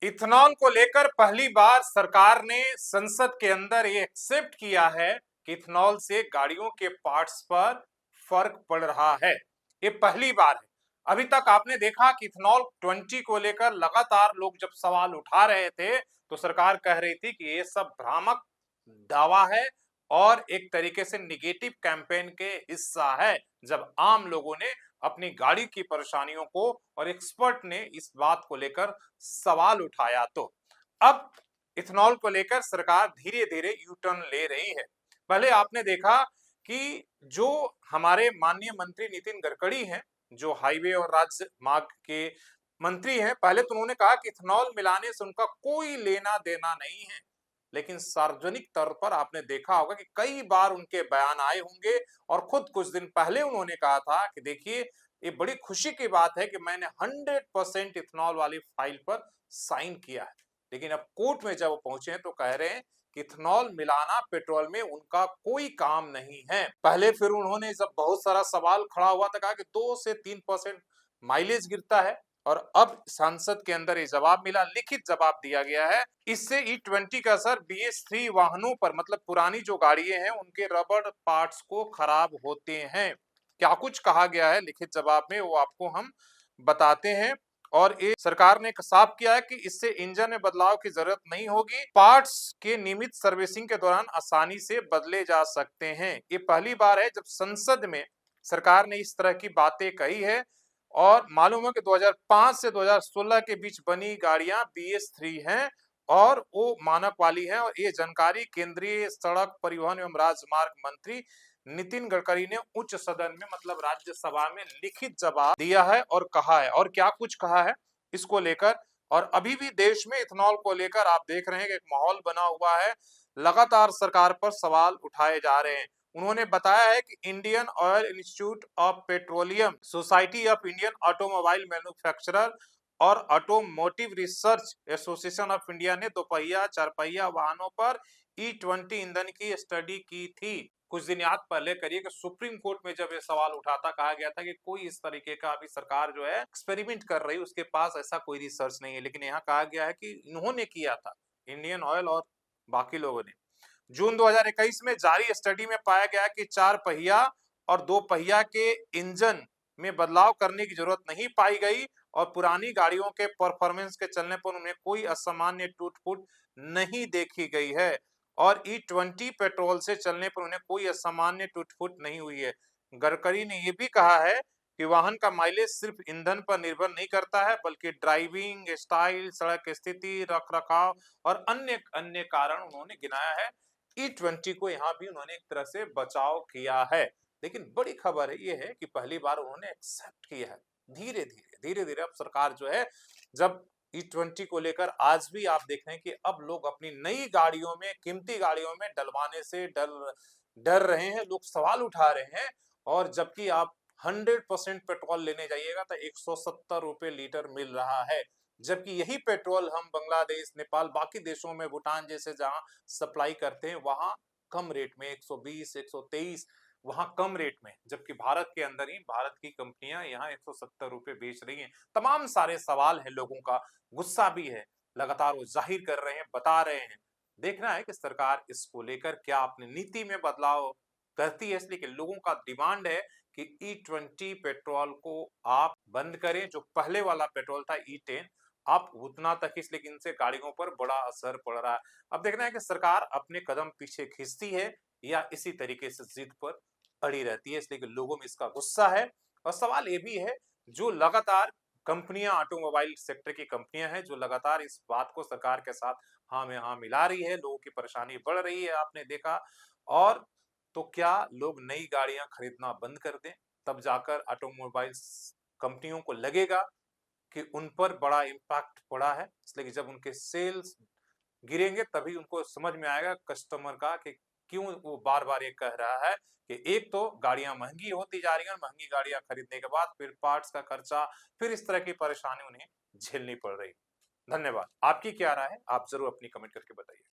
Ethanol को लेकर पहली बार सरकार ने संसद के अंदर ये एक्सेप्ट किया है कि इथेनॉल से गाड़ियों के पार्ट्स पर फर्क पड़ रहा है। ये पहली बार है। अभी तक आपने देखा कि इथेनॉल 20 को लेकर लगातार लोग जब सवाल उठा रहे थे तो सरकार कह रही थी कि ये सब भ्रामक दावा है और एक तरीके से निगेटिव कैंपेन के हिस्सा है। जब आम लोगों ने अपनी गाड़ी की परेशानियों को और एक्सपर्ट ने इस बात को लेकर सवाल उठाया तो अब इथेनॉल को लेकर सरकार धीरे धीरे यू टर्न ले रही है। पहले आपने देखा कि जो हमारे माननीय मंत्री नितिन गडकरी हैं, जो हाईवे और राज्य मार्ग के मंत्री हैं, पहले तो उन्होंने कहा कि इथेनॉल मिलाने से उनका कोई लेना देना नहीं है। लेकिन सार्वजनिक तौर पर आपने देखा होगा कि कई बार उनके बयान आए होंगे और खुद कुछ दिन पहले उन्होंने कहा था कि देखिए, ये बड़ी खुशी की बात है कि मैंने 100% इथेनॉल वाली फाइल पर साइन किया है। लेकिन अब कोर्ट में जब वो पहुंचे हैं तो कह रहे हैं कि इथेनॉल मिलाना पेट्रोल में उनका कोई काम नहीं है। पहले फिर उन्होंने जब बहुत सारा सवाल खड़ा हुआ था कहा कि 2 से 3% माइलेज गिरता है और अब सांसद के अंदर ये जवाब मिला, लिखित जवाब दिया गया है। इससे E20 का असर BS3 वाहनों पर मतलब पुरानी जो गाड़ियां हैं उनके रबड़ पार्ट्स को खराब होते हैं। क्या कुछ कहा गया है लिखित जवाब में वो आपको हम बताते हैं। और ये सरकार ने साफ किया है कि इससे इंजन में बदलाव की जरूरत नहीं होगी, पार्ट्स के नियमित सर्विसिंग के दौरान आसानी से बदले जा सकते हैं। ये पहली बार है जब संसद में सरकार ने इस तरह की बातें कही है। और मालूम है कि 2005 से 2016 के बीच बनी गाड़ियां BS3 हैं और वो मानक वाली हैं। और ये जानकारी केंद्रीय सड़क परिवहन एवं राजमार्ग मंत्री नितिन गडकरी ने उच्च सदन में मतलब राज्यसभा में लिखित जवाब दिया है और कहा है। और क्या कुछ कहा है इसको लेकर। और अभी भी देश में इथेनॉल को लेकर आप देख रहे हैं कि एक माहौल बना हुआ है, लगातार सरकार पर सवाल उठाए जा रहे हैं। उन्होंने बताया है कि Indian Oil Institute of Petroleum, Society of Indian Automobile manufacturer और automotive research association of India ने दोपहिया चार पहिया वाहनों पर E20 ईंधन की स्टडी की थी। कुछ दिन याद पहले करिए कि सुप्रीम कोर्ट में जब ये सवाल उठा था, कहा गया था कि कोई इस तरीके का अभी सरकार जो है एक्सपेरिमेंट कर रही है, उसके पास ऐसा कोई रिसर्च नहीं है। लेकिन यहाँ कहा गया है कि इन्होंने किया था, इंडियन ऑयल और बाकी लोगों ने। जून 2021 में जारी स्टडी में पाया गया कि चार पहिया और दो पहिया के इंजन में बदलाव करने की जरूरत नहीं पाई गई और पुरानी गाड़ियों के परफॉर्मेंस के चलने पर उन्हें कोई असामान्य टूट-फूट नहीं देखी गई है। और E20 पेट्रोल से चलने पर उन्हें कोई असामान्य टूट-फूट नहीं हुई है। गडकरी ने यह भी कहा है कि वाहन का माइलेज सिर्फ ईंधन पर निर्भर नहीं करता है, बल्कि ड्राइविंग स्टाइल, सड़क स्थिति, रखरखाव और अन्य अन्य कारण उन्होंने गिनाया है। E20 को यहाँ भी उन्होंने एक तरह से बचाव किया है। लेकिन बड़ी खबर ये है कि पहली बार उन्होंने एक्सेप्ट किया है। धीरे-धीरे अब सरकार जो है, जब E20 को लेकर आज भी आप देख रहे हैं कि अब लोग अपनी नई गाड़ियों में, कीमती गाड़ियों में डलवाने से डर डर रहे हैं, लोग सवाल उठा रहे हैं। और जबकि आप 100% पेट्रोल लेने जाइएगा तो 170 रुपए लीटर मिल रहा है। जबकि यही पेट्रोल हम बांग्लादेश, नेपाल, बाकी देशों में, भूटान जैसे जहां सप्लाई करते हैं वहां कम रेट में 120, 123 वहां कम रेट में, जबकि भारत के अंदर ही भारत की कंपनियां यहाँ 170 रुपए बेच रही हैं। तमाम सारे सवाल है, लोगों का गुस्सा भी है, लगातार वो जाहिर कर रहे हैं, बता रहे हैं। देखना है कि सरकार इसको लेकर क्या अपनी नीति में बदलाव करती है। इसलिए कि लोगों का डिमांड है कि E20 पेट्रोल को आप बंद करें। जो पहले वाला पेट्रोल था E10 आप उतना तक, इसलिए इनसे गाड़ियों पर बड़ा असर पड़ रहा है। अब देखना है कि सरकार अपने कदम पीछे खींचती है या इसी तरीके से जिद पर अड़ी रहती है। इसलिए कि लोगों में इसका गुस्सा है। और सवाल ये भी है, जो लगातार कंपनियां, ऑटोमोबाइल सेक्टर की कंपनियां हैं जो लगातार इस बात को सरकार के साथ हाँ में हाँ मिला रही है, लोगों की परेशानी बढ़ रही है, आपने देखा। और तो क्या लोग नई गाड़ियां खरीदना बंद कर दें, तब जाकर ऑटोमोबाइल्स कंपनियों को लगेगा कि उन पर बड़ा इम्पैक्ट पड़ा है। इसलिए कि जब उनके सेल्स गिरेंगे तभी उनको समझ में आएगा कस्टमर का कि क्यों वो बार-बार ये कह रहा है कि एक तो गाड़ियां महंगी होती जा रही हैं, महंगी गाड़ियां खरीदने के बाद फिर पार्ट्स का खर्चा, फिर इस तरह की परेशानी उन्हें झेलनी पड़ रही है। धन्यवाद। आपकी क्या राय है? आप जरूर अपनी कमेंट करके बताइए।